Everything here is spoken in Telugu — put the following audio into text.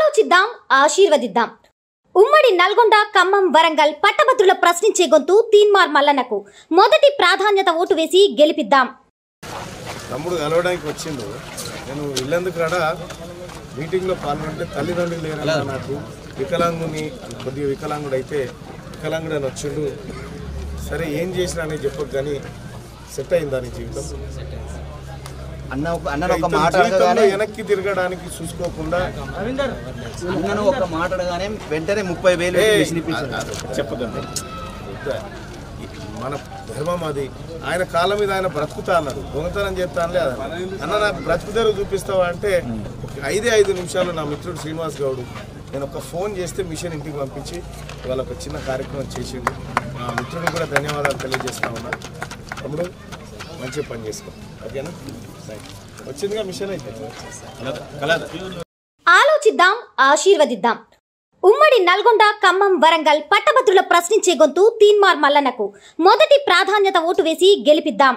ఆలోచిద్దాం, ఆశీర్వదిద్దాం. ఉమ్మడి నల్గొండ, ఖమ్మం, వరంగల్ పట్టభద్రుల ప్రశ్నించే గొంతు తీన్మార్ మల్లన్నకు మొదటి ప్రాధాన్యత ఓటు వేసి గెలిపిద్దాం. తమ్ముడు కలవడానికి వచ్చిండు. నేను ఇల్లందుకు రాడా మీటింగ్లో పాల్గొంటే తల్లిదండ్రులు లేరన్నా, నాకు వికలాంగుని, కొద్దిగా వికలాంగుడు అయితే వికలాంగుడు అని వచ్చిండు. సరే ఏం చేసినా అని చెప్పకు, కానీ సెట్ అయిందా నీ జీవితం? వెనక్కి తిరగడానికి చూసుకోకుండా ఒక మాట్లాడగానే వెంటనే 30,000 చెప్పదండి. మన ధర్మం అది. ఆయన కాళ్ళ మీద ఆయన బ్రతుకుతా అన్నాడు, దొంగతనం చేస్తా అనలే. అన్న నాకు బ్రతుకు తెరువు చూపిస్తావా అంటే 5 నిమిషాలు నా మిత్రుడు శ్రీనివాస్ గౌడ్ నేను ఒక ఫోన్ చేస్తే మిషన్ ఇంటికి పంపించి ఇవాళ ఒక చిన్న కార్యక్రమం చేసిండు. నా మిత్రుడిని కూడా ధన్యవాదాలు తెలియజేస్తా ఉన్నా. తమ్ముడు మంచిగా పని చేసుకో, ఓకేనా? వచ్చిందిగా మిషన్ అయితే. ఆలోచిద్దాం, ఆశీర్వదిద్దాం. ఉమ్మడి నల్గొండ, ఖమ్మం, వరంగల్ పట్టభద్రుల ప్రశ్నించే గొంతు తీన్మార్ మల్లన్నకు మొదటి ప్రాధాన్యత ఓటు వేసి గెలిపిద్దాం.